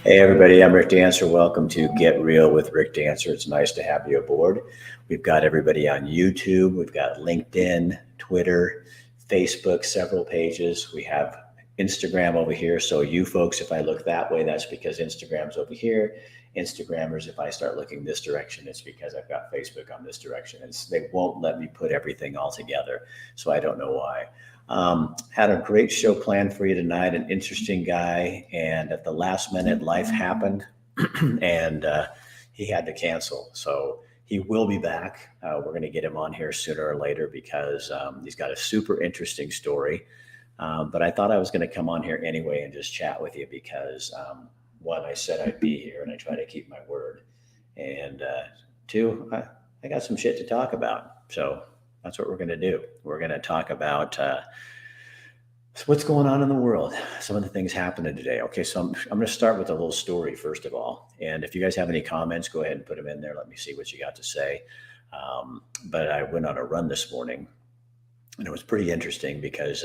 Hey everybody, I'm Rick Dancer. Welcome to Get Real with Rick Dancer. It's nice to have you aboard. We've got everybody on YouTube, we've got LinkedIn, Twitter, Facebook, several pages. We have Instagram over here. So you folks, if I look that way, that's because Instagram's over here. Instagrammers, if I start looking this direction, it's because I've got Facebook on this direction. They won't let me put everything all together. So I don't know why. Had a great show planned for you tonight, an interesting guy. And at the last minute, life happened and he had to cancel. So he will be back. We're going to get him on here sooner or later because he's got a super interesting story. But I thought I was going to come on here anyway and just chat with you because one, I said I'd be here and I try to keep my word. And two, I got some shit to talk about. So that's what we're going to do. We're going to talk about what's going on in the world. Some of the things happening today. Okay, so I'm going to start with a little story first of all. And if you guys have any comments, go ahead and put them in there. Let me see what you got to say. But I went on a run this morning and it was pretty interesting because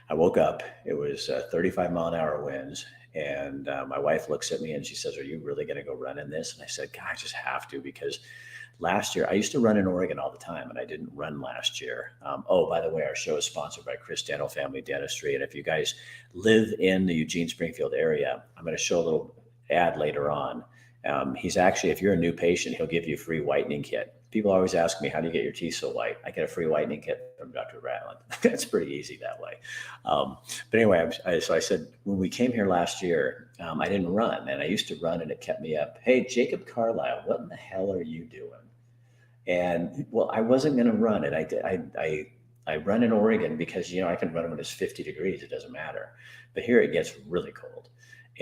I woke up. It was 35-mile-an-hour winds. And my wife looks at me and she says, "Are you really going to go run in this?" And I said, "God, I just have to because last year, I used to run in Oregon all the time, and I didn't run last year." By the way, our show is sponsored by Chris Dental Family Dentistry. And if you guys live in the Eugene Springfield area, I'm going to show a little ad later on. He's actually, if you're a new patient, he'll give you a free whitening kit. People always ask me, how do you get your teeth so white? I get a free whitening kit from Dr. Ratland. It's pretty easy that way. But anyway, so I said, when we came here last year, I didn't run, and I used to run, and it kept me up. "Hey, Jacob Carlisle, what in the hell are you doing?" And well, I wasn't going to run it. I run in Oregon because, I can run when it's 50 degrees. It doesn't matter. But here it gets really cold.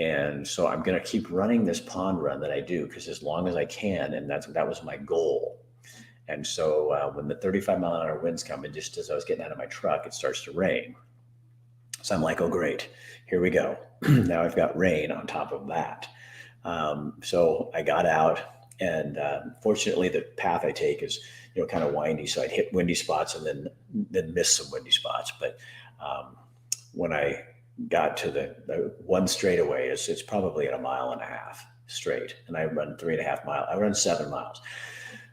And so I'm going to keep running this pond run that I do because as long as I can, and that was my goal. And so when the 35-mile-an-hour winds come, and just as I was getting out of my truck, it starts to rain. So I'm like, oh, great. Here we go. Now I've got rain on top of that. So I got out. And fortunately, the path I take is, kind of windy. So I'd hit windy spots and then miss some windy spots. But when I got to the one straightaway, it's probably at 1.5 miles straight. And I run 3.5 miles. I run 7 miles.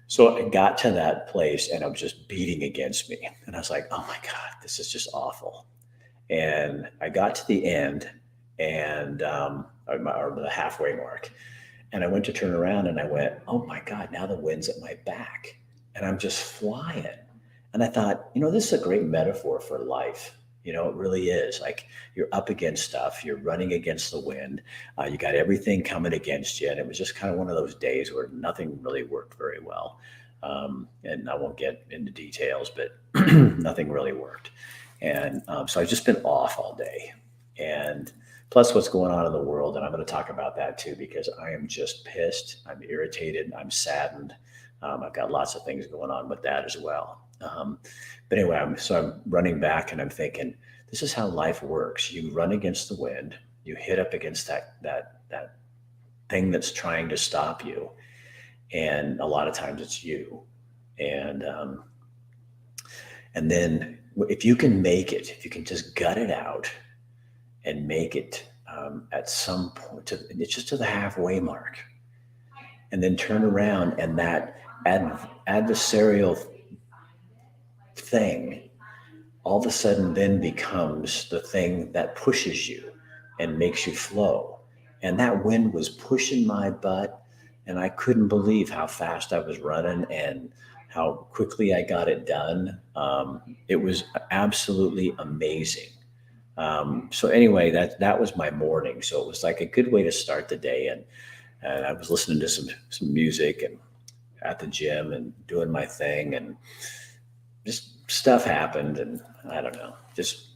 So I got to that place and it was just beating against me. And I was like, oh my God, this is just awful. And I got to the end and or the halfway mark. And I went to turn around and I went, oh my God, now the wind's at my back and I'm just flying. And I thought, this is a great metaphor for life. It really is. Like you're up against stuff, you're running against the wind, you got everything coming against you. And it was just kind of one of those days where nothing really worked very well. And I won't get into details, but nothing really worked. And so I've just been off all day. And plus what's going on in the world. And I'm going to talk about that too, because I am just pissed. I'm irritated. I'm saddened. I've got lots of things going on with that as well. But anyway, I'm running back and I'm thinking, this is how life works. You run against the wind. You hit up against that thing that's trying to stop you. And a lot of times it's you. And then if you can make it, if you can just gut it out, and make it at some point, it's just to the halfway mark, and then turn around and that adversarial thing all of a sudden then becomes the thing that pushes you and makes you flow. And that wind was pushing my butt and I couldn't believe how fast I was running and how quickly I got it done. It was absolutely amazing. So anyway, that was my morning. So it was like a good way to start the day. And I was listening to some music and at the gym and doing my thing and just stuff happened. And I don't know, just,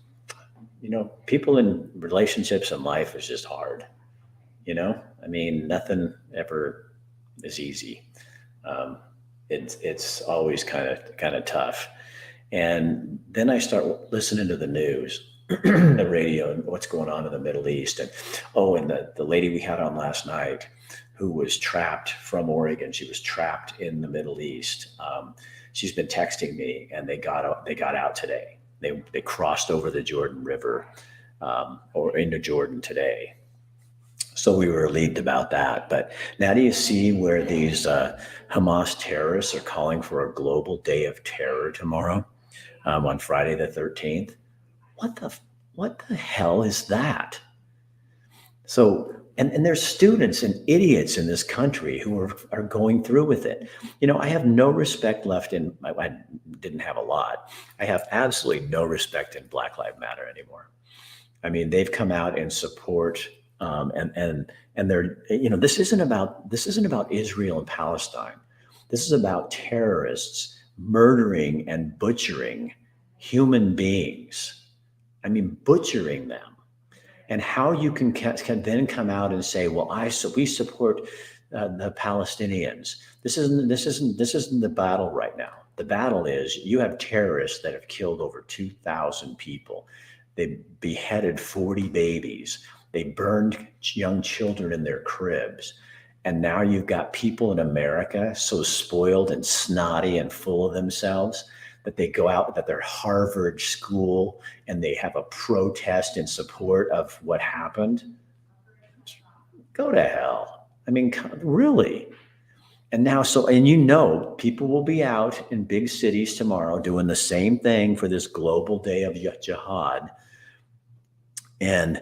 people in relationships and life is just hard. Nothing ever is easy. It's always kind of tough. And then I start listening to the news, the radio, and what's going on in the Middle East. And the lady we had on last night who was trapped from Oregon, she was trapped in the Middle East. She's been texting me and they got out today. They crossed over the Jordan River or into Jordan today. So we were relieved about that. But now do you see where these Hamas terrorists are calling for a global day of terror tomorrow, on Friday the 13th? What the what the hell is that? So, and there's students and idiots in this country who are going through with it. I have no respect left I didn't have a lot. I have absolutely no respect in Black Lives Matter anymore. I mean, they've come out in support, and they're, this isn't about Israel and Palestine. This is about terrorists murdering and butchering human beings. I mean, butchering them. And how you can then come out and say, well, we support the Palestinians. This isn't the battle right now. The battle is you have terrorists that have killed over 2,000 people. They beheaded 40 babies. They burned young children in their cribs. And now you've got people in America so spoiled and snotty and full of themselves that they go out at their Harvard school and they have a protest in support of what happened. Go to hell. I mean, really. And now, people will be out in big cities tomorrow doing the same thing for this global day of jihad. And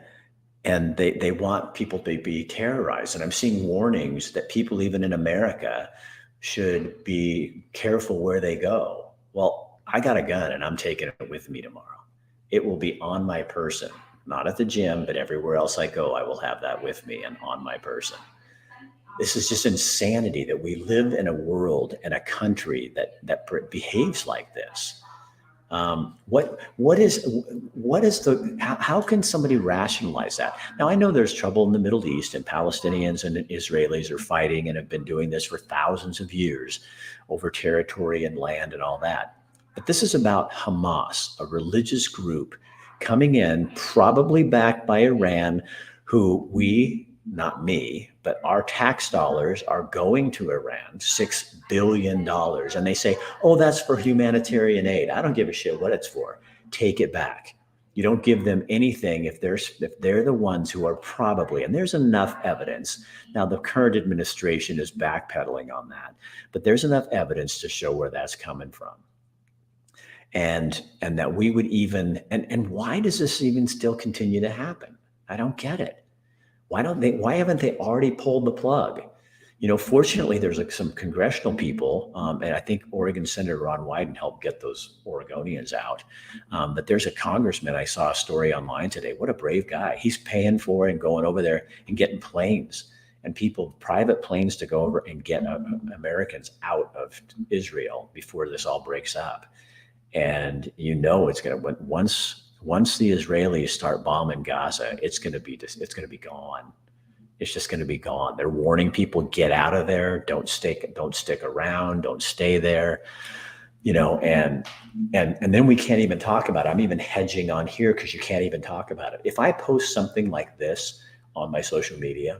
they want people to be terrorized. And I'm seeing warnings that people, even in America, should be careful where they go. Well, I got a gun and I'm taking it with me tomorrow. It will be on my person, not at the gym, but everywhere else I go, I will have that with me and on my person. This is just insanity that we live in a world and a country that behaves like this. How can somebody rationalize that? Now, I know there's trouble in the Middle East, and Palestinians and Israelis are fighting and have been doing this for thousands of years over territory and land and all that. But this is about Hamas, a religious group coming in, probably backed by Iran, who not me, but our tax dollars are going to Iran, $6 billion. And they say, oh, that's for humanitarian aid. I don't give a shit what it's for. Take it back. You don't give them anything if they're the ones who are probably, and there's enough evidence. Now, the current administration is backpedaling on that, but there's enough evidence to show where that's coming from. And that we would even, and why does this even still continue to happen? I don't get it. Why haven't they already pulled the plug? Fortunately, there's some congressional people, and I think Oregon Senator Ron Wyden helped get those Oregonians out. But there's a congressman, I saw a story online today. What a brave guy. He's paying for and going over there and getting planes and private planes to go over and get Americans out of Israel before this all breaks up. And it's going to, once the Israelis start bombing Gaza, it's going to be gone. It's just going to be gone. They're warning people, get out of there. Don't stick around. Don't stay there. And then we can't even talk about it. I'm even hedging on here because you can't even talk about it. If I post something like this on my social media,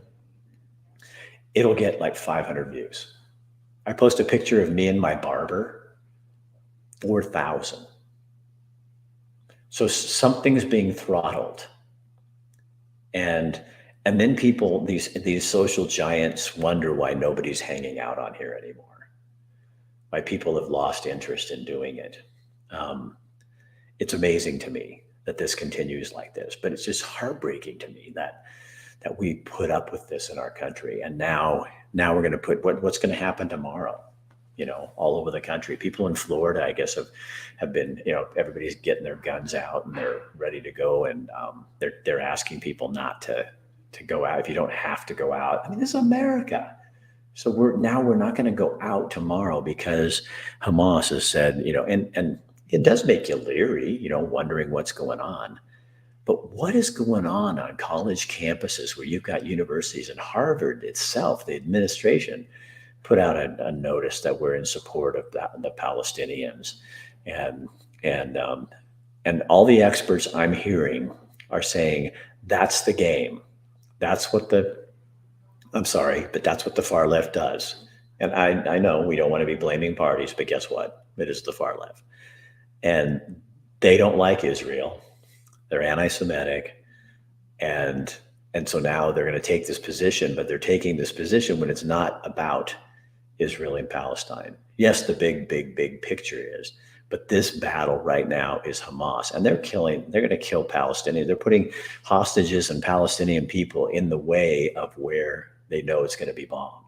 it'll get like 500 views. I post a picture of me and my barber, 4,000. So something's being throttled. And then people, these social giants, wonder why nobody's hanging out on here anymore, why people have lost interest in doing it. It's amazing to me that this continues like this, but it's just heartbreaking to me that we put up with this in our country. And now we're going to put what's going to happen tomorrow, all over the country. People in Florida, I guess, have been, everybody's getting their guns out and they're ready to go. And they're asking people not to go out if you don't have to go out. I mean, this is America. So we're not going to go out tomorrow because Hamas has said, and it does make you leery, wondering what's going on. But what is going on college campuses where you've got universities, and Harvard itself, the administration, put out a notice that we're in support of the Palestinians, and all the experts I'm hearing are saying that's the game. That's what that's what the far left does. And I know we don't want to be blaming parties, but guess what? It is the far left. And they don't like Israel. They're anti-Semitic. And And so now they're going to take this position, but they're taking this position when it's not about Israel and Palestine. Yes, the big picture is, but this battle right now is Hamas, and they're going to kill Palestinians. They're putting hostages and Palestinian people in the way of where they know it's going to be bombed.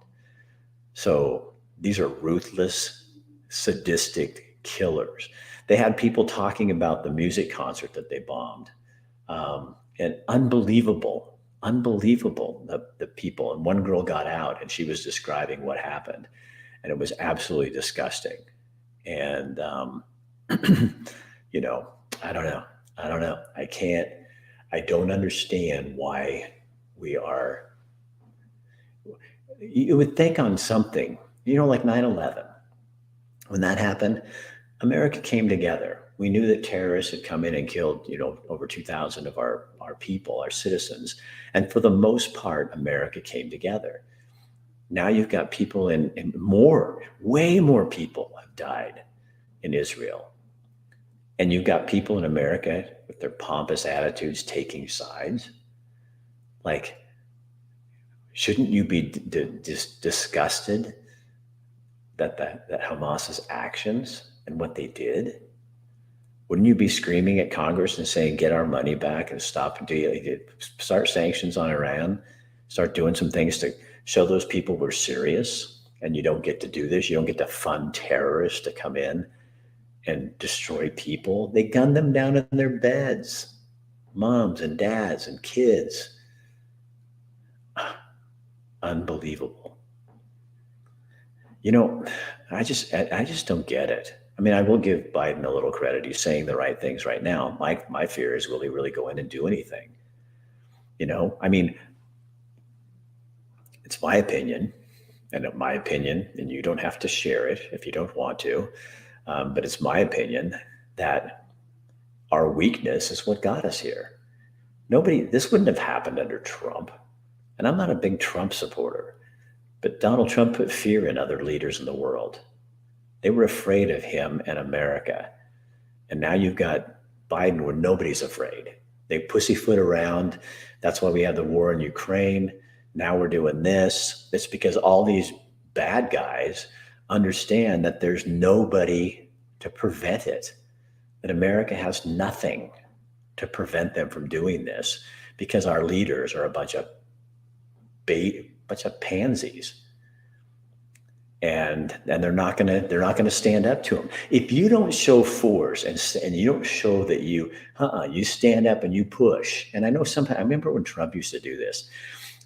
So these are ruthless, sadistic killers. They had people talking about the music concert that they bombed, and unbelievable, the people. And one girl got out and she was describing what happened, and it was absolutely disgusting. And you know, I don't know. I don't understand why we are. You would think on something, like 9/11, when that happened, America came together. We knew that terrorists had come in and killed, over 2,000 of our people, our citizens. And for the most part, America came together. Now you've got people in way more people have died in Israel. And you've got people in America with their pompous attitudes taking sides. Like, shouldn't you be disgusted that Hamas's actions and what they did? Wouldn't you be screaming at Congress and saying, get our money back and start sanctions on Iran, start doing some things to show those people we're serious, and you don't get to do this. You don't get to fund terrorists to come in and destroy people. They gun them down in their beds, moms and dads and kids. Unbelievable. I just don't get it. I mean, I will give Biden a little credit. He's saying the right things right now. My fear is, will he really go in and do anything? I mean, it's my opinion, and you don't have to share it if you don't want to, but it's my opinion that our weakness is what got us here. This wouldn't have happened under Trump. And I'm not a big Trump supporter, but Donald Trump put fear in other leaders in the world. They were afraid of him and America. And now you've got Biden where nobody's afraid. They pussyfoot around. That's why we have the war in Ukraine. Now we're doing this. It's because all these bad guys understand that there's nobody to prevent it, that America has nothing to prevent them from doing this, because our leaders are a bunch of pansies. And they're not gonna stand up to them. If you don't show force and you don't show that you stand up and you push. And I know sometimes, I remember when Trump used to do this,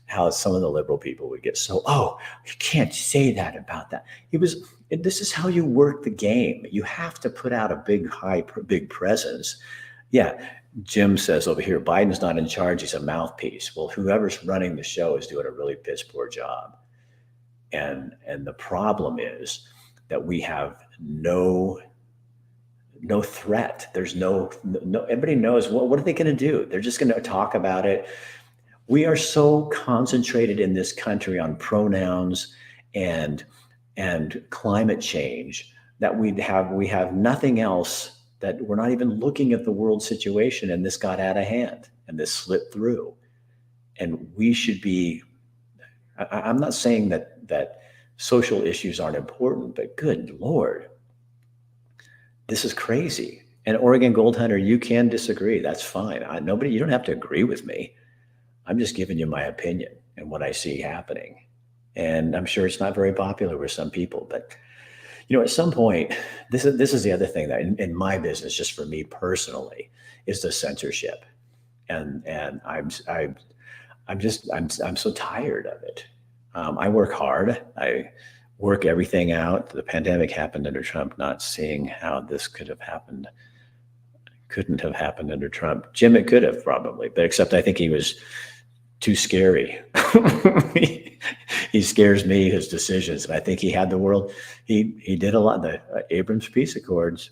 how some of the liberal people would get you can't say that about that. This is how you work the game. You have to put out a big presence. Yeah. Jim says over here, Biden's not in charge. He's a mouthpiece. Well, whoever's running the show is doing a really piss poor job. And the problem is that we have no threat. There's no everybody knows what are they going to do? They're just going to talk about it. We are so concentrated in this country on pronouns and climate change that we have nothing else, that we're not even looking at the world situation, and this got out of hand and this slipped through. And we should be, I'm not saying that social issues aren't important, but good Lord, this is crazy. And Oregon Gold Hunter, you can disagree. That's fine. You don't have to agree with me. I'm just giving you my opinion and what I see happening. And I'm sure it's not very popular with some people, but at some point, this is the other thing that in my business, just for me personally, is the censorship. And I'm so tired of it. I work hard. I work everything out. The pandemic happened under Trump, not seeing how this couldn't have happened under Trump. Jim, it could have probably, but except I think he was too scary. He scares me, his decisions. And I think he had the world. He did a lot. The Abrams Peace Accords.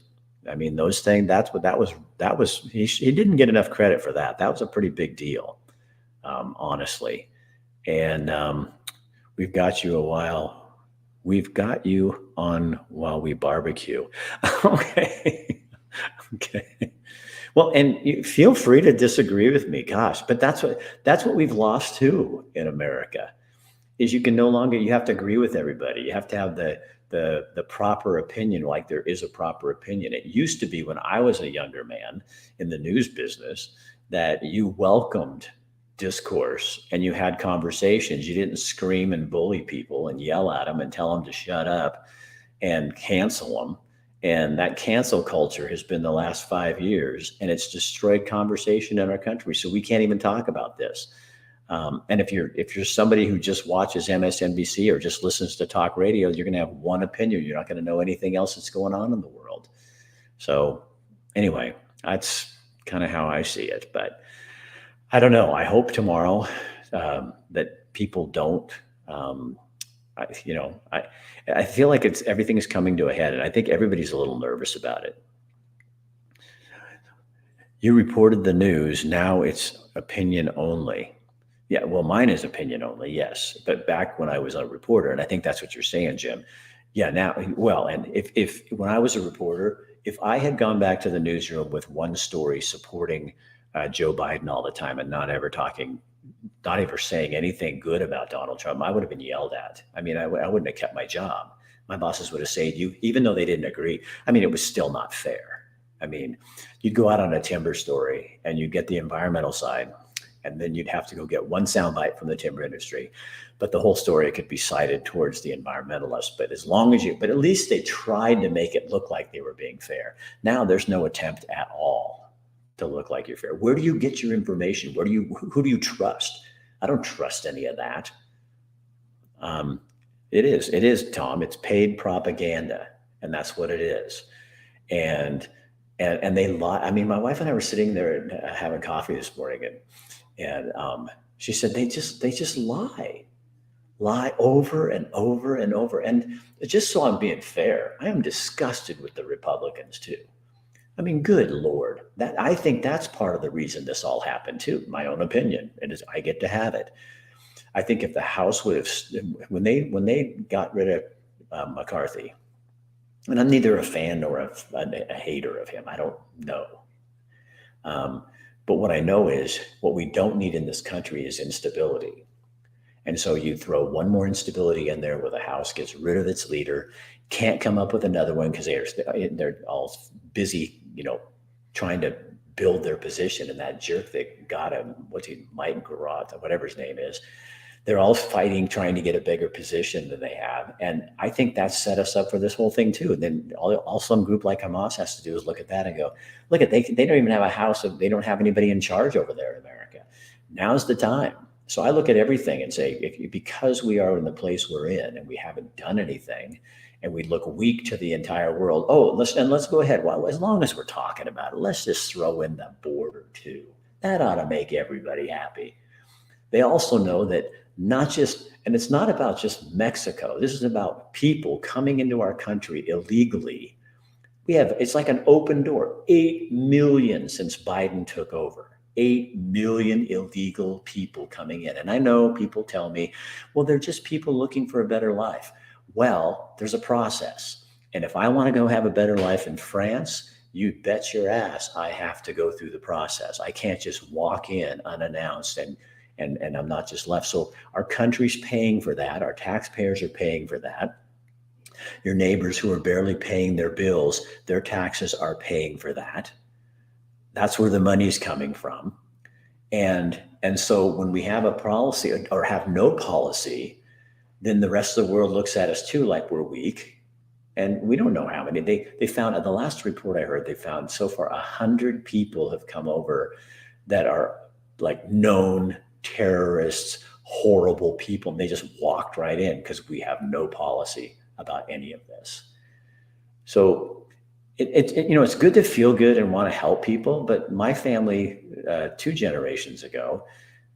I mean, those things, that was, he didn't get enough credit for that. That was a pretty big deal, honestly. And, we've got you on while we barbecue. Okay. Okay. Well, and you feel free to disagree with me, gosh, but that's what we've lost too in America. Is you can no longer, you have to agree with everybody. You have to have the proper opinion, like there is a proper opinion. It used to be when I was a younger man in the news business that you welcomed discourse and you had conversations. You didn't scream and bully people and yell at them and tell them to shut up and cancel them. And that cancel culture has been the last 5 years, and it's destroyed conversation in our country. So we can't even talk about this. And if you're somebody who just watches MSNBC or just listens to talk radio, you're going to have one opinion. You're not going to know anything else that's going on in the world. So anyway, that's kind of how I see it. But I don't know. I hope tomorrow that people don't. I feel like everything is coming to a head, and I think everybody's a little nervous about it. You reported the news. Now it's opinion only. Yeah, well, mine is opinion only, yes. But back when I was a reporter, and I think that's what you're saying, Jim. Yeah, now, well, and if when I was a reporter, if I had gone back to the newsroom with one story supporting Joe Biden all the time and not ever saying anything good about Donald Trump, I would have been yelled at. I mean, I wouldn't have kept my job. My bosses would have said, even though they didn't agree, I mean, it was still not fair. I mean, you'd go out on a timber story and you'd get the environmental side, and then you'd have to go get one soundbite from the timber industry. But the whole story could be cited towards the environmentalists. But but at least they tried to make it look like they were being fair. Now there's no attempt at all to look like you're fair. Where do you get your information? Who do you trust? I don't trust any of that. It is, Tom. It's paid propaganda, and that's what it is. And they lie. I mean, my wife and I were sitting there having coffee this morning, and she said they just lie over and over and over. And just so I'm being fair, I am disgusted with the Republicans too. I mean, good Lord, I think that's part of the reason this all happened too. My own opinion, and I get to have it. I think if the House would have, when they got rid of McCarthy, and I'm neither a fan nor a hater of him. I don't know. But what I know is what we don't need in this country is instability. And so you throw one more instability in there where the House gets rid of its leader, can't come up with another one because they're all busy, trying to build their position. And that jerk that got him, Mike Garot, whatever his name is, they're all fighting, trying to get a bigger position than they have. And I think that set us up for this whole thing too. And then all some group like Hamas has to do is look at that and go, look at, they don't even have a house. They don't have anybody in charge over there in America. Now's the time. So I look at everything and say, because we are in the place we're in and we haven't done anything and we look weak to the entire world. Oh, let's go ahead. Well, as long as we're talking about it, let's just throw in the border too. That ought to make everybody happy. They also know that and it's not about just Mexico. This is about people coming into our country illegally. It's like an open door, 8 million since Biden took over, 8 million illegal people coming in. And I know people tell me, well, they're just people looking for a better life. Well, there's a process. And if I want to go have a better life in France, you bet your ass I have to go through the process. I can't just walk in unannounced and I'm not just left. So our country's paying for that. Our taxpayers are paying for that. Your neighbors who are barely paying their bills, their taxes are paying for that. That's where the money's coming from. And so when we have a policy or have no policy, then the rest of the world looks at us too like we're weak. And we don't know how many. They found, at the last report I heard, they found so far 100 people have come over that are like known terrorists, horrible people. And they just walked right in because we have no policy about any of this. So it's good to feel good and want to help people. But my family, 2 generations ago,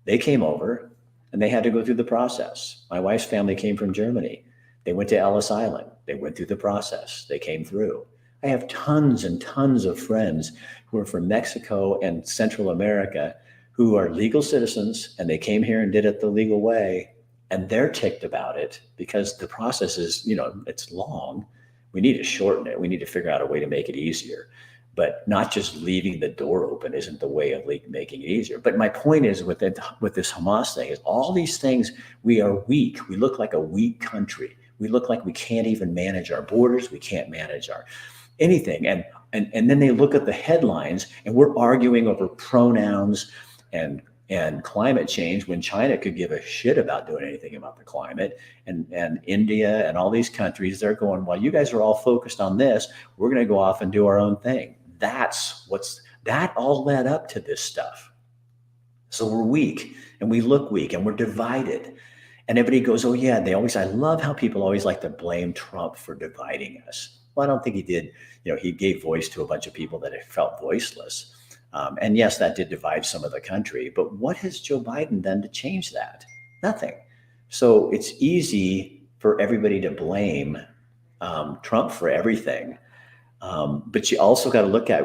they came over and they had to go through the process. My wife's family came from Germany. They went to Ellis Island. They went through the process. They came through. I have tons and tons of friends who are from Mexico and Central America who are legal citizens, and they came here and did it the legal way, and they're ticked about it because the process is, it's long. We need to shorten it. We need to figure out a way to make it easier. but not just leaving the door open isn't the way of making it easier. But my point is with this Hamas thing is all these things, we are weak. We look like a weak country. We look like we can't even manage our borders. We can't manage our anything. And then they look at the headlines and we're arguing over pronouns and climate change when China could give a shit about doing anything about the climate, and India and all these countries, they're going, well, you guys are all focused on this. We're going to go off and do our own thing. That all led up to this stuff. So we're weak and we look weak and we're divided. And everybody goes, oh yeah, I love how people always like to blame Trump for dividing us. Well, I don't think he did. He gave voice to a bunch of people that felt voiceless. And yes, that did divide some of the country, but what has Joe Biden done to change that? Nothing. So it's easy for everybody to blame Trump for everything. But you also got to look at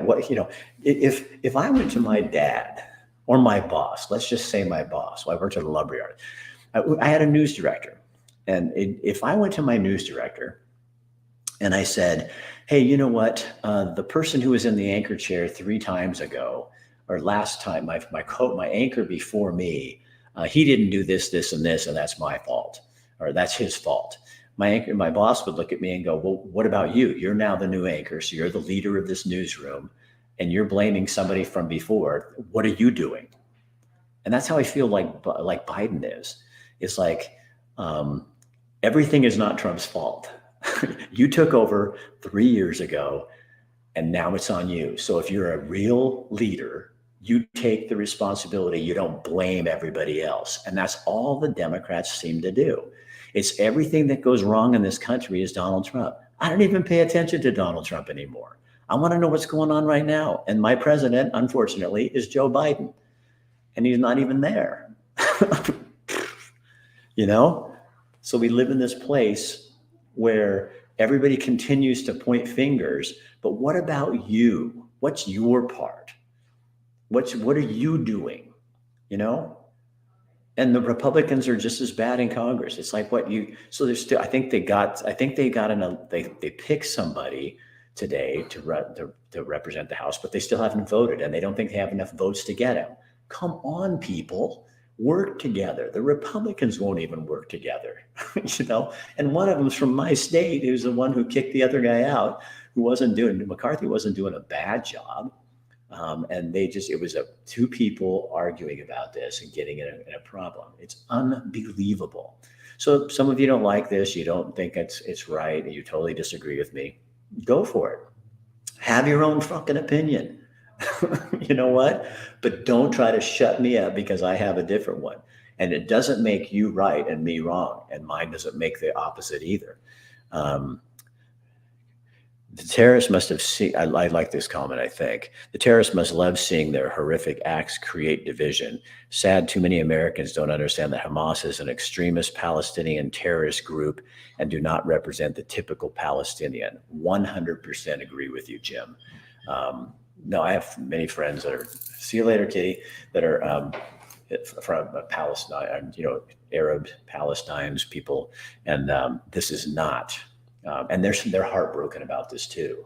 if I went to my dad or my boss, let's just say my boss, I worked at a lumberyard. I had a news director. And if I went to my news director and I said, hey, you know what? The person who was in the anchor chair 3 times ago, or last time, my anchor before me, he didn't do this, this, and this, and that's my fault, or that's his fault. My boss would look at me and go, well, what about you? You're now the new anchor, so you're the leader of this newsroom, and you're blaming somebody from before. What are you doing? And that's how I feel like Biden is. It's like everything is not Trump's fault. You took over 3 years ago, and now it's on you. So if you're a real leader, you take the responsibility. You don't blame everybody else. And that's all the Democrats seem to do. It's everything that goes wrong in this country is Donald Trump. I don't even pay attention to Donald Trump anymore. I want to know what's going on right now. And my president, unfortunately, is Joe Biden. And he's not even there. So we live in this place where everybody continues to point fingers, but what about you? What's your part? What are you doing? And the Republicans are just as bad in Congress. It's like so there's still, they picked somebody today to represent the House, but they still haven't voted and they don't think they have enough votes to get him. Come on, people. Work together. The Republicans won't even work together, and one of them's from my state, who's the one who kicked the other guy out, McCarthy wasn't doing a bad job. And it was 2 people arguing about this and getting in a problem. It's unbelievable. So some of you don't like this. You don't think it's right. And you totally disagree with me. Go for it. Have your own fucking opinion. You know what? But don't try to shut me up because I have a different one. And it doesn't make you right and me wrong. And mine doesn't make the opposite either. The terrorists must have seen, I like this comment, I think. The terrorists must love seeing their horrific acts create division. Sad too many Americans don't understand that Hamas is an extremist Palestinian terrorist group and do not represent the typical Palestinian. 100% agree with you, Jim. No, I have many friends that are, see you later, Kitty, that are from Palestine, Arab Palestinians, people. And this is not, and they're heartbroken about this too.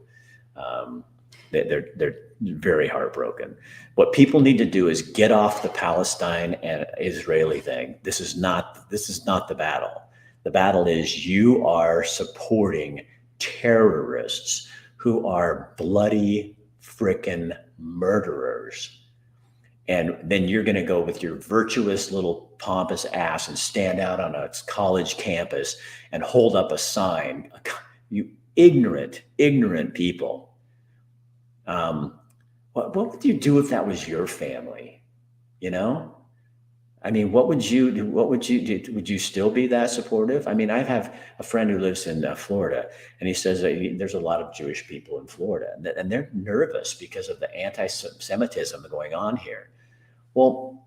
They're very heartbroken. What people need to do is get off the Palestine and Israeli thing. This is not the battle. The battle is you are supporting terrorists who are bloody frickin' murderers. And then you're going to go with your virtuous little pompous ass and stand out on a college campus and hold up a sign. You ignorant people. What would you do if that was your family? I mean, what would you do? What would you do? Would you still be that supportive? I mean, I have a friend who lives in Florida, and he says that there's a lot of Jewish people in Florida, and they're nervous because of the anti-Semitism going on here. Well,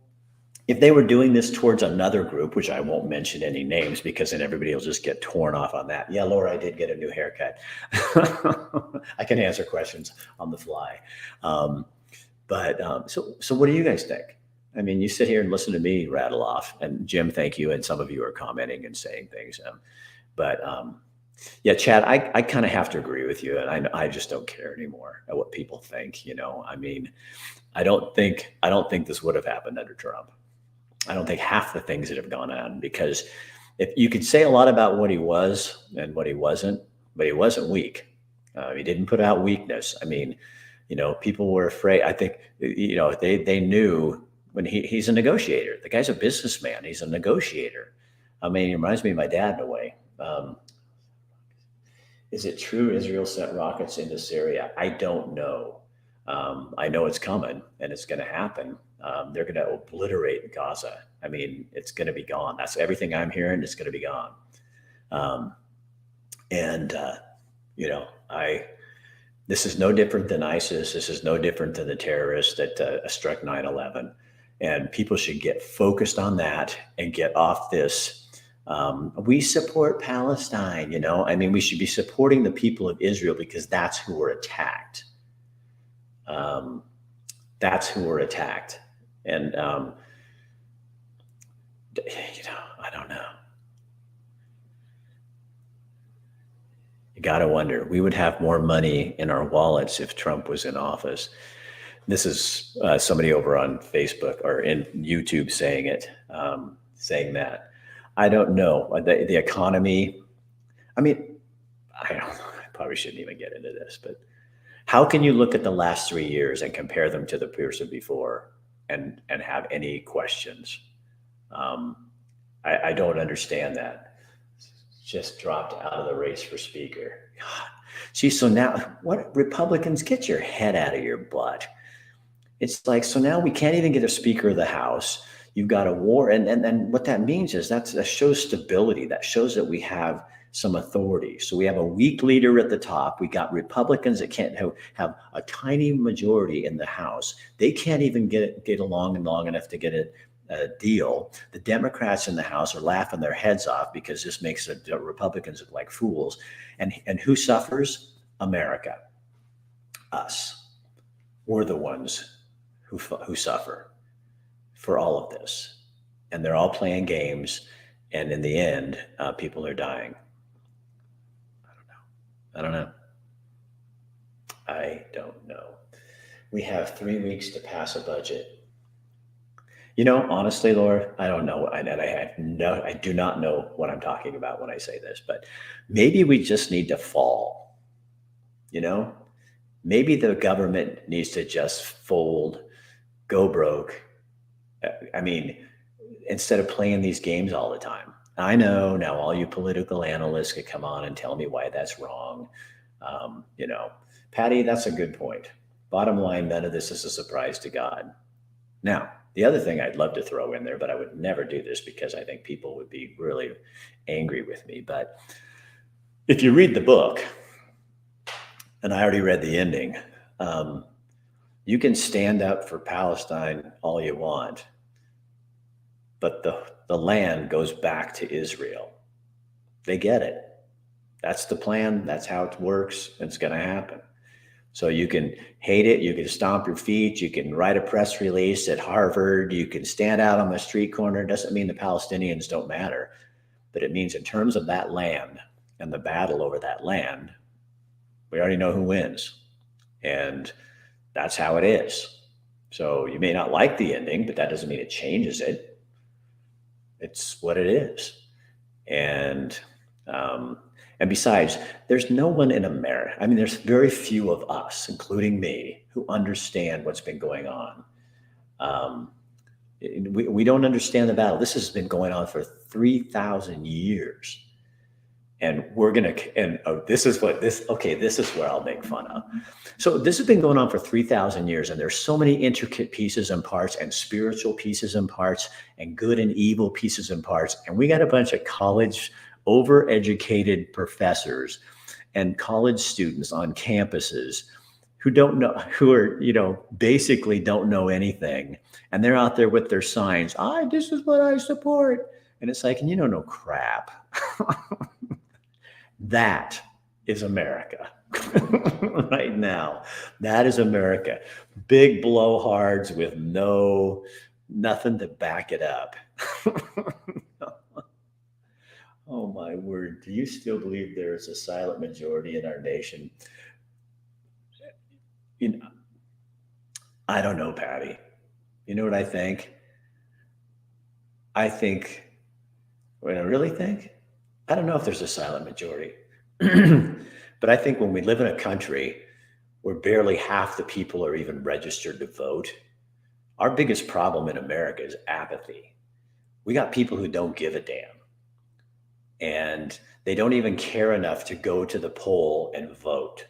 if they were doing this towards another group, which I won't mention any names because then everybody will just get torn off on that. Yeah, Laura, I did get a new haircut. I can answer questions on the fly. So what do you guys think? I mean, you sit here and listen to me rattle off, and Jim, thank you. And some of you are commenting and saying things. Yeah, Chad, I kind of have to agree with you, and I just don't care anymore at what people think. I mean, I don't think this would have happened under Trump. I don't think half the things that have gone on, because if you could say a lot about what he was and what he wasn't, but he wasn't weak. He didn't put out weakness. I mean, people were afraid. I think, they knew when he's a negotiator. The guy's a businessman. He's a negotiator. I mean, he reminds me of my dad in a way. Is it true Israel sent rockets into Syria? I don't know. I know it's coming and it's going to happen. They're going to obliterate Gaza. I mean, it's going to be gone. That's everything I'm hearing. It's going to be gone. Um, and I this is no different than ISIS. This is no different than the terrorists that struck 9/11. And people should get focused on that and get off this. We support Palestine. I mean, we should be supporting the people of Israel because that's who were attacked. Um, that's who were attacked. And, I don't know. You got to wonder, we would have more money in our wallets if Trump was in office. This is somebody over on Facebook or in YouTube saying it, saying that. I don't know. The economy, I mean, I don't know. I probably shouldn't even get into this, but how can you look at the last 3 years and compare them to the person before and have any questions? I don't understand that. Just dropped out of the race for speaker. God. See, so now what, Republicans, get your head out of your butt. It's like, so now we can't even get a speaker of the House. You've got a war. And what that means is that shows stability. That shows that we have some authority. So we have a weak leader at the top. We got Republicans that can't have a tiny majority in the House. They can't even get along long enough to get a deal. The Democrats in the House are laughing their heads off because this makes the Republicans look like fools. And who suffers? America. Us. We're the ones who suffer for all of this. And they're all playing games. And in the end, people are dying. I don't know. I don't know. We have 3 weeks to pass a budget. Honestly, Laura, I don't know. I do not know what I'm talking about when I say this, but maybe we just need to fall. Maybe the government needs to just fold, go broke. I mean, instead of playing these games all the time. I know now all you political analysts could come on and tell me why that's wrong. Patty, that's a good point. Bottom line, none of this is a surprise to God. Now, the other thing I'd love to throw in there, but I would never do this because I think people would be really angry with me. But if you read the book, and I already read the ending, you can stand up for Palestine all you want, but the land goes back to Israel. They get it. That's the plan. That's how it works. It's going to happen. So you can hate it. You can stomp your feet. You can write a press release at Harvard. You can stand out on the street corner. It doesn't mean the Palestinians don't matter, but it means in terms of that land and the battle over that land, we already know who wins. And that's how it is. So you may not like the ending, but that doesn't mean it changes it. It's what it is. And besides, there's no one in America. I mean, there's very few of us, including me, who understand what's been going on. We don't understand the battle. This has been going on for 3,000 years. And this is where I'll make fun of. So this has been going on for 3,000 years, and there's so many intricate pieces and parts, and spiritual pieces and parts, and good and evil pieces and parts. And we got a bunch of college overeducated professors and college students on campuses who don't know, basically don't know anything. And they're out there with their signs. This is what I support. And it's like, and you don't know crap. That is America right now. That is America. Big blowhards with nothing to back it up. Oh my word. Do you still believe there is a silent majority in our nation? You know, I don't know, Patty. You know what I think? I think, what I really think, I don't know if there's a silent majority. But I think when we live in a country where barely half the people are even registered to vote, our biggest problem in America is apathy. We got people who don't give a damn, and they don't even care enough to go to the poll and vote.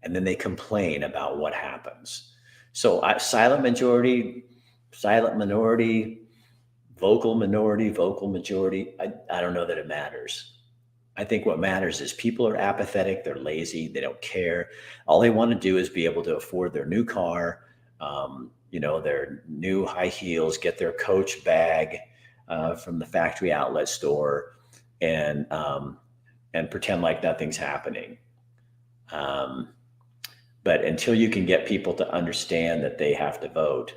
And then they complain about what happens. So, silent minority, vocal majority, I don't know that it matters. I think what matters is people are apathetic, they're lazy, they don't care. All they want to do is be able to afford their new car, their new high heels, get their Coach bag from the factory outlet store, and pretend like nothing's happening. But until you can get people to understand that they have to vote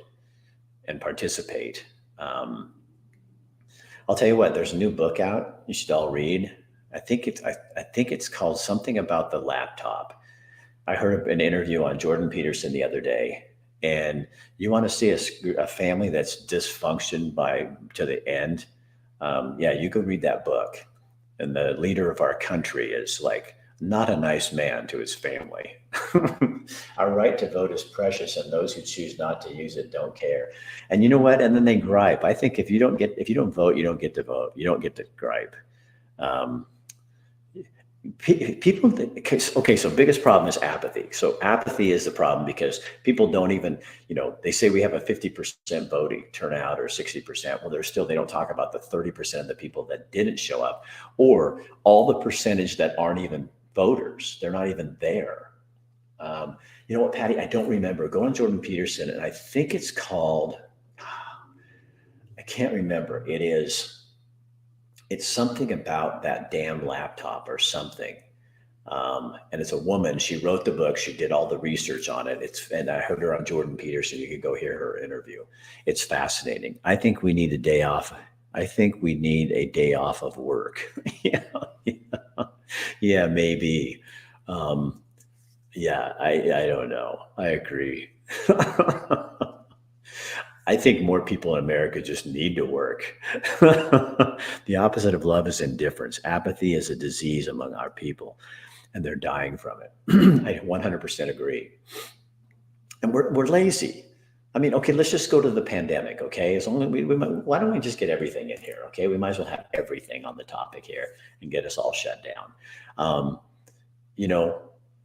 and participate, I'll tell you what. There's a new book out. You should all read. I think it's called something about the laptop. I heard an interview on Jordan Peterson the other day, and you want to see a family that's dysfunctioned to the end. Yeah, you go read that book. And the leader of our country is like not a nice man to his family. Our right to vote is precious, and those who choose not to use it don't care. And you know what? And then they gripe. I think if you don't vote, you don't get to vote. You don't get to gripe. Um, People okay, so biggest problem is apathy. So apathy is the problem because people don't even, they say we have a 50% voting turnout or 60%. Well, they don't talk about the 30% of the people that didn't show up, or all the percentage that aren't even voters. They're not even there. You know what, Patty? I don't remember. Go on Jordan Peterson, and I think it's called, I can't remember. It's something about that damn laptop or something. And it's a woman. She wrote the book. She did all the research on it. And I heard her on Jordan Peterson. You could go hear her interview. It's fascinating. I think we need a day off. I think we need a day off of work. Yeah, maybe. Yeah, I don't know. I agree. I think more people in America just need to work. The opposite of love is indifference. Apathy is a disease among our people, and they're dying from it. I 100% agree. And we're lazy. I mean, okay, let's just go to the pandemic, okay? As long as why don't we just get everything in here, okay? We might as well have everything on the topic here and get us all shut down.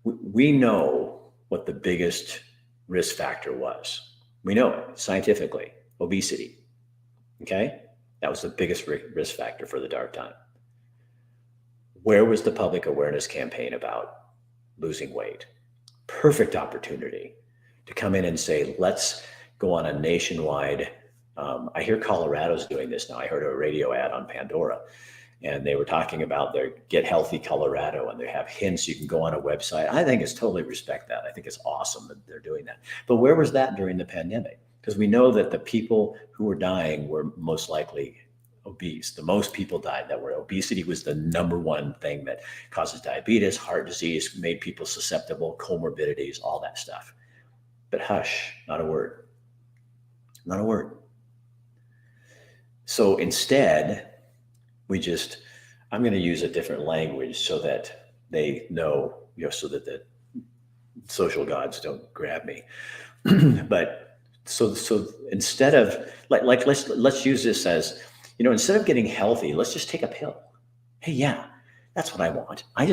We know what the biggest risk factor was. We know it scientifically: obesity. Okay? That was the biggest risk factor for the dark time. Where was the public awareness campaign about losing weight? Perfect opportunity to come in and say, let's go on a nationwide. I hear Colorado's doing this now. I heard a radio ad on Pandora, and they were talking about their Get Healthy Colorado, and they have hints. You can go on a website. I think it's totally respect that. I think it's awesome that they're doing that. But where was that during the pandemic? Because we know that the people who were dying were most likely obese. The most people died that were obesity was the number one thing that causes diabetes, heart disease, made people susceptible, comorbidities, all that stuff. But hush, not a word. Not a word. So instead, I'm going to use a different language so that they know, so that the social gods don't grab me. But so instead of let's use this as, instead of getting healthy, let's just take a pill. Hey, yeah, that's what I want. I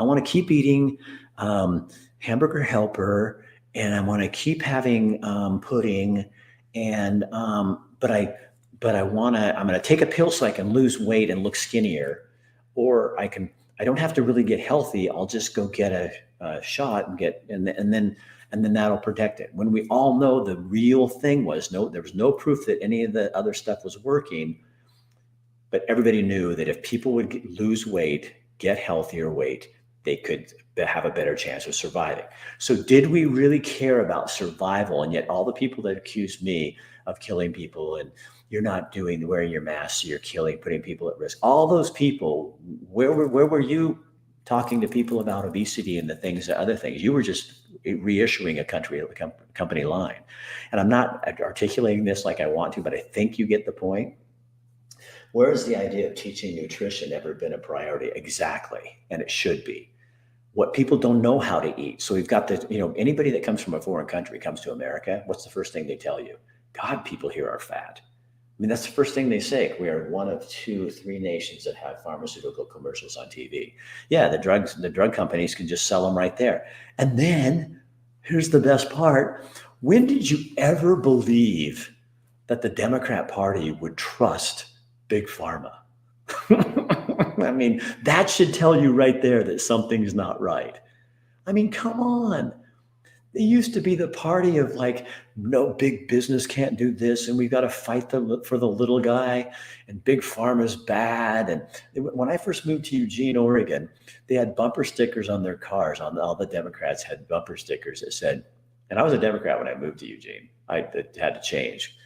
want to keep eating hamburger helper, and I want to keep having pudding, and I'm going to take a pill so I can lose weight and look skinnier, or I don't have to really get healthy. I'll just go get a shot and then that'll protect it. When we all know the real thing there was no proof that any of the other stuff was working, but everybody knew that if people would lose weight, get healthier weight, they could have a better chance of surviving. So did we really care about survival? And yet all the people that accused me of killing people and you're not wearing your mask, so you're killing, putting people at risk. All those people, where were you talking to people about obesity and the other things? You were just reissuing a company line. And I'm not articulating this like I want to, but I think you get the point. Where has the idea of teaching nutrition ever been a priority? Exactly. And it should be. What people don't know how to eat. So we've got anybody that comes from a foreign country comes to America. What's the first thing they tell you? God, people here are fat. I mean, that's the first thing they say. We are one of 2 or 3 nations that have pharmaceutical commercials on TV. Yeah, the drug companies can just sell them right there. And then here's the best part. When did you ever believe that the Democrat Party would trust Big Pharma? I mean, that should tell you right there that something's not right. I mean, come on. They used to be the party of like, no, big business can't do this, and we've got to fight for the little guy, and Big Pharma's bad. And when I first moved to Eugene, Oregon, they had bumper stickers on their cars. All the Democrats had bumper stickers that said, and I was a Democrat when I moved to Eugene. I had to change.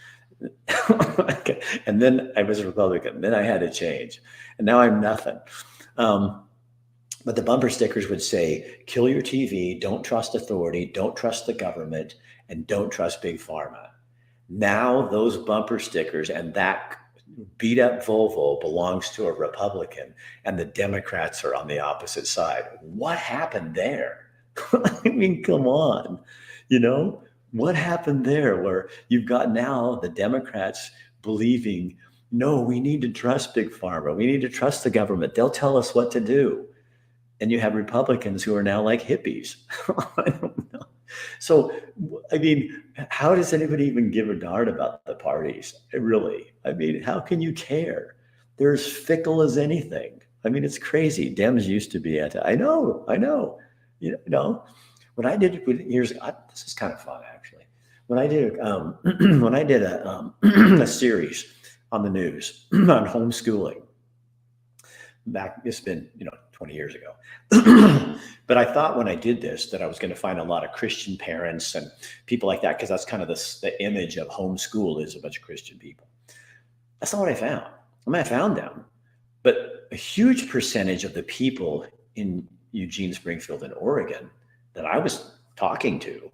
And then I was a Republican. Then I had to change. And now I'm nothing. But the bumper stickers would say, kill your TV, don't trust authority, don't trust the government, and don't trust Big Pharma. Now those bumper stickers and that beat up Volvo belongs to a Republican, and the Democrats are on the opposite side. What happened there? I mean, come on, what happened there where you've got now the Democrats believing, no, we need to trust Big Pharma. We need to trust the government. They'll tell us what to do. And you have Republicans who are now like hippies. I don't know. So, I mean, how does anybody even give a darn about the parties? Really? I mean, how can you care? They're as fickle as anything. I mean, it's crazy. Dems used to be I know. When I did this is kind of fun actually. When I did a series on the news on homeschooling back, it's been 20 years ago. But I thought when I did this that I was going to find a lot of Christian parents and people like that, because that's kind of the image of homeschool is a bunch of Christian people. That's not what I found. I mean, I found them, but a huge percentage of the people in Eugene, Springfield, and Oregon that I was talking to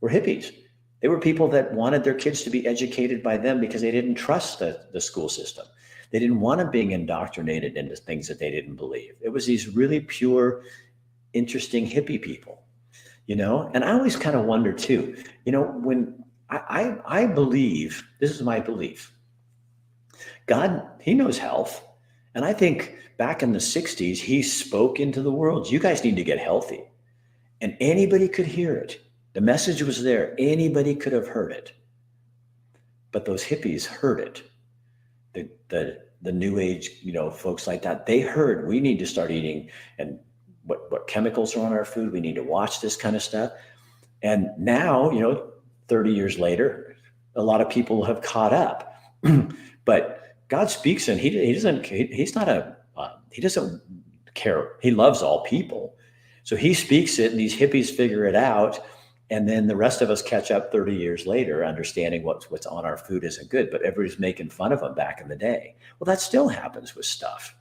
were hippies. They were people that wanted their kids to be educated by them because they didn't trust the school system. They didn't want them being indoctrinated into things that they didn't believe. It was these really pure, interesting hippie people, And I always kind of wonder too, when I believe, this is my belief, God, he knows health. And I think back in the 60s, he spoke into the world. You guys need to get healthy. And anybody could hear it. The message was there. Anybody could have heard it. But those hippies heard it. The new age, folks like that, they heard we need to start eating and what chemicals are on our food. We need to watch this kind of stuff. And now, 30 years later, a lot of people have caught up. But God speaks, and he doesn't care. He loves all people. So he speaks it, and these hippies figure it out. And then the rest of us catch up 30 years later, understanding what's on our food isn't good, but everybody's making fun of them back in the day. Well, that still happens with stuff,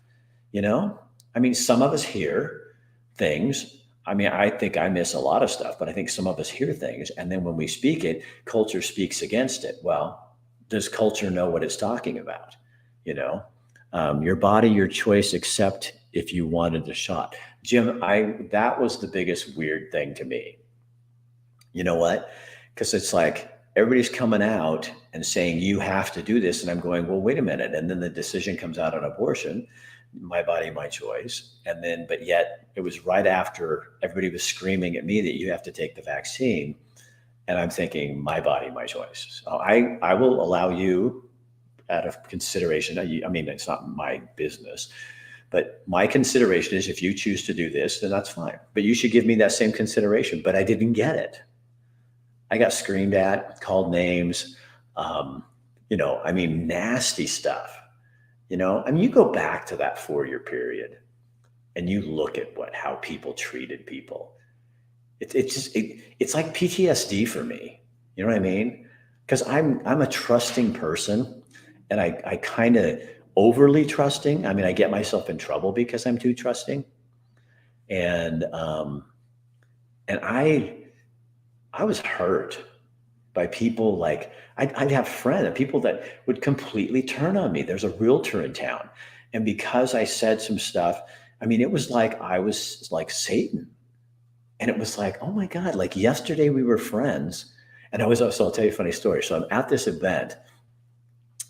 I mean, some of us hear things. I mean, I think I miss a lot of stuff, but I think some of us hear things. And then when we speak it, culture speaks against it. Well, does culture know what it's talking about? Your body, your choice, except if you wanted a shot. Jim, that was the biggest weird thing to me. You know what? Because it's like everybody's coming out and saying you have to do this. And I'm going, well, wait a minute. And then the decision comes out on abortion, my body, my choice. And then, but yet it was right after everybody was screaming at me that you have to take the vaccine. And I'm thinking, my body, my choice. So I will allow you out of consideration. I mean, it's not my business. But my consideration is if you choose to do this, then that's fine. But you should give me that same consideration. But I didn't get it. I got screamed at, called names, nasty stuff. I mean, you go back to that 4-year period. and you look at how people treated people, it's like PTSD for me. You know what I mean? Because I'm a trusting person, and I kind of overly trusting. I mean, I get myself in trouble because I'm too trusting, and and I was hurt by people. Like I'd have friends and people that would completely turn on me. There's a realtor in town, and because I said some stuff, I mean, it was like I was like Satan. And it was like, oh my God, like yesterday we were friends. And I was also, I'll tell you a funny story. So I'm at this event,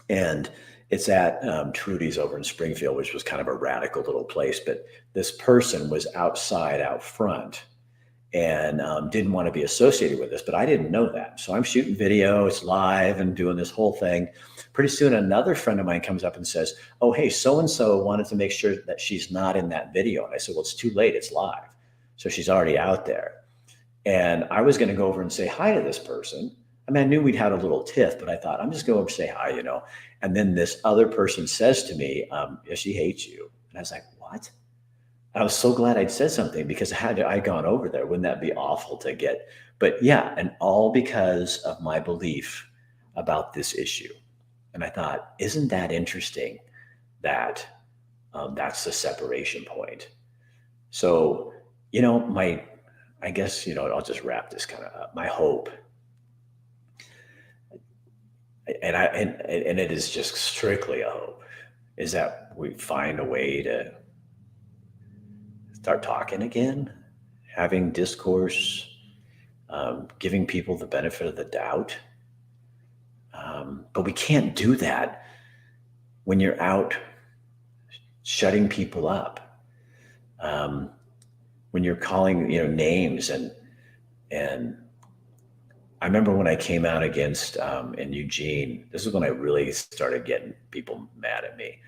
and it's at Trudy's over in Springfield, which was kind of a radical little place. But this person was outside out front, and didn't want to be associated with us, but I didn't know that. So I'm shooting video, it's live and doing this whole thing. Pretty soon, another friend of mine comes up and says, oh, hey, so-and-so wanted to make sure that she's not in that video. And I said, well, it's too late, it's live. So she's already out there. And I was going to go over and say hi to this person. I mean, I knew we'd had a little tiff, but I thought, I'm just going to say hi, And then this other person says to me, yeah, she hates you. And I was like, what? I was so glad I'd said something, because had I gone over there, wouldn't that be awful to get? But yeah, and all because of my belief about this issue. And I thought, isn't that interesting that that's the separation point? So, I guess, I'll just wrap this kind of up. My hope, and it is just strictly a hope, is that we find a way to start talking again, having discourse, giving people the benefit of the doubt. But we can't do that when you're out shutting people up, when you're calling, names. And I remember when I came out against in Eugene, this is when I really started getting people mad at me,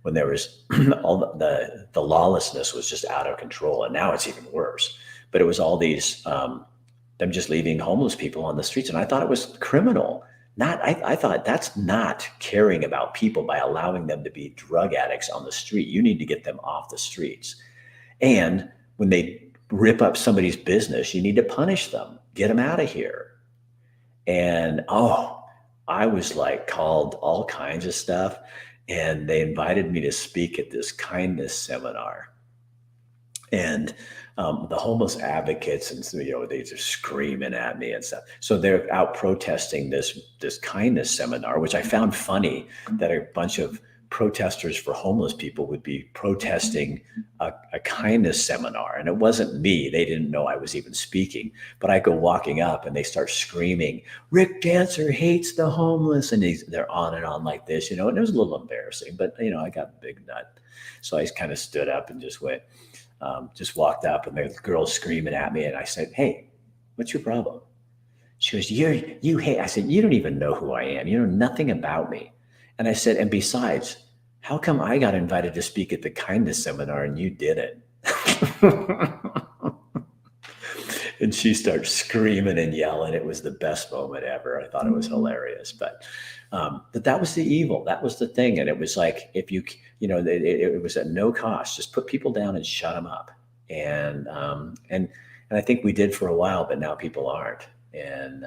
when there was all the lawlessness was just out of control. And now it's even worse. But it was all these, them just leaving homeless people on the streets. And I thought it was criminal. I thought that's not caring about people by allowing them to be drug addicts on the street. You need to get them off the streets. And when they rip up somebody's business, you need to punish them, get them out of here. And I was like called all kinds of stuff. And they invited me to speak at this kindness seminar. And the homeless advocates, and they just screaming at me and stuff. So they're out protesting this kindness seminar, which I found funny, that a bunch of protesters for homeless people would be protesting a kindness seminar. And it wasn't me. They didn't know I was even speaking. But I go walking up and they start screaming, Rick Dancer hates the homeless. And they're on and on like this, and it was a little embarrassing, but I got a big nut. So I kind of stood up and just went, just walked up, and the girl's screaming at me. And I said, hey, what's your problem? She goes, you hate. I said, you don't even know who I am. You know nothing about me. And I said, and besides, how come I got invited to speak at the kindness seminar and you didn't? And she starts screaming and yelling. It was the best moment ever. I thought it was hilarious. But that was the evil. That was the thing. And it was like, if it was at no cost, just put people down and shut them up. And I think we did for a while, but now people aren't. And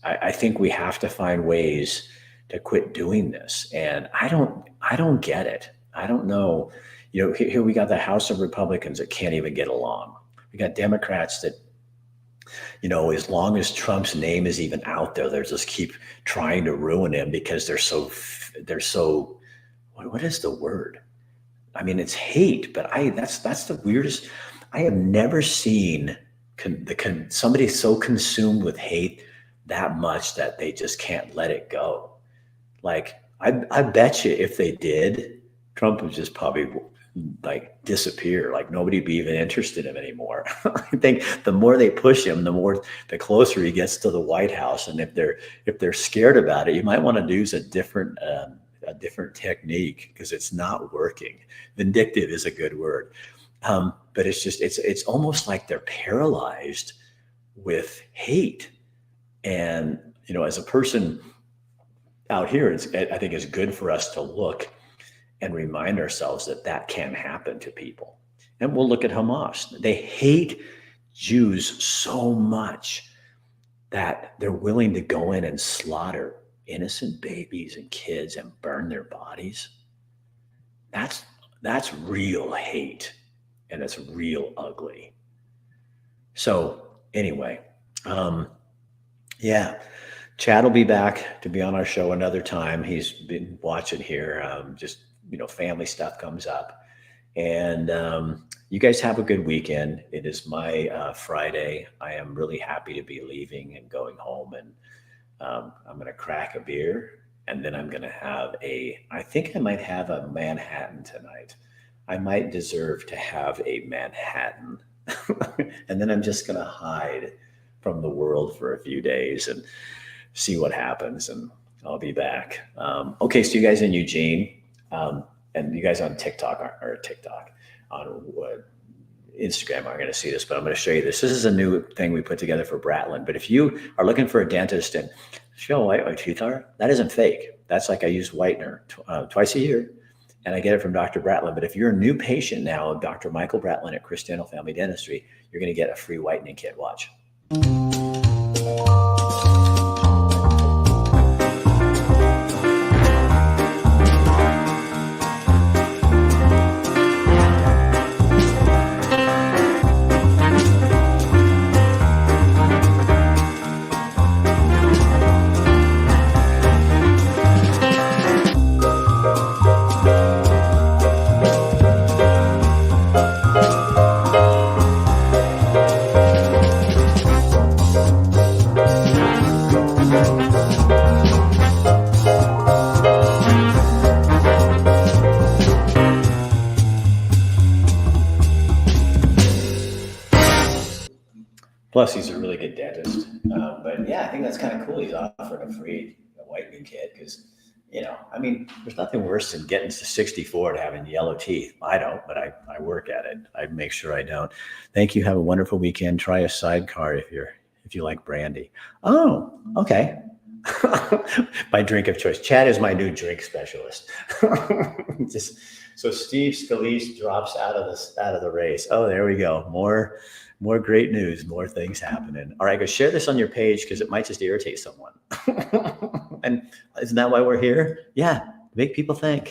I think we have to find ways to quit doing this. And I don't get it. I don't know. Here we got the House of Republicans that can't even get along. We got Democrats that, as long as Trump's name is even out there, they just keep trying to ruin him because they're so, what is the word? I mean, it's hate, but that's the weirdest. I have never seen somebody so consumed with hate that much that they just can't let it go. Like, I bet you if they did, Trump would just probably like disappear. Like nobody would be even interested in him anymore. I think the more they push him, the closer he gets to the White House. And if they're scared about it, you might want to use a different technique, because it's not working. Vindictive is a good word. But it's almost like they're paralyzed with hate. And, as a person out here, I think it's good for us to look and remind ourselves that that can happen to people. And we'll look at Hamas. They hate Jews so much that they're willing to go in and slaughter innocent babies and kids and burn their bodies. That's real hate, and it's real ugly. So anyway, yeah, Chad will be back to be on our show another time. He's been watching here. Just, family stuff comes up. And you guys have a good weekend. It is my Friday. I am really happy to be leaving and going home. And I'm going to crack a beer. And then I'm going to have I think I might have a Manhattan tonight. I might deserve to have a Manhattan. And then I'm just going to hide from the world for a few days and see what happens. And I'll be back. Okay, so you guys in Eugene, and you guys on TikTok on Instagram aren't going to see this, but I'm going to show you this. This is a new thing we put together for Bratland. But if you are looking for a dentist and see how white my teeth are, that isn't fake. That's like I use whitener twice a year, and I get it from Dr. Bratland. But if you're a new patient now of Dr. Michael Bratland at Christiano Family Dentistry, you're going to get a free whitening kit. Watch. Plus, he's a really good dentist. But yeah, I think that's kind of cool. He's offering a free whitening kit because, there's nothing worse than getting to 64 and having yellow teeth. I don't, but I work at it. I make sure I don't. Thank you. Have a wonderful weekend. Try a sidecar if you like brandy. Oh, okay. My drink of choice. Chad is my new drink specialist. So Steve Scalise drops out of the race. Oh, there we go. More great news, more things happening. All right, go share this on your page because it might just irritate someone. And isn't that why we're here? Yeah, make people think.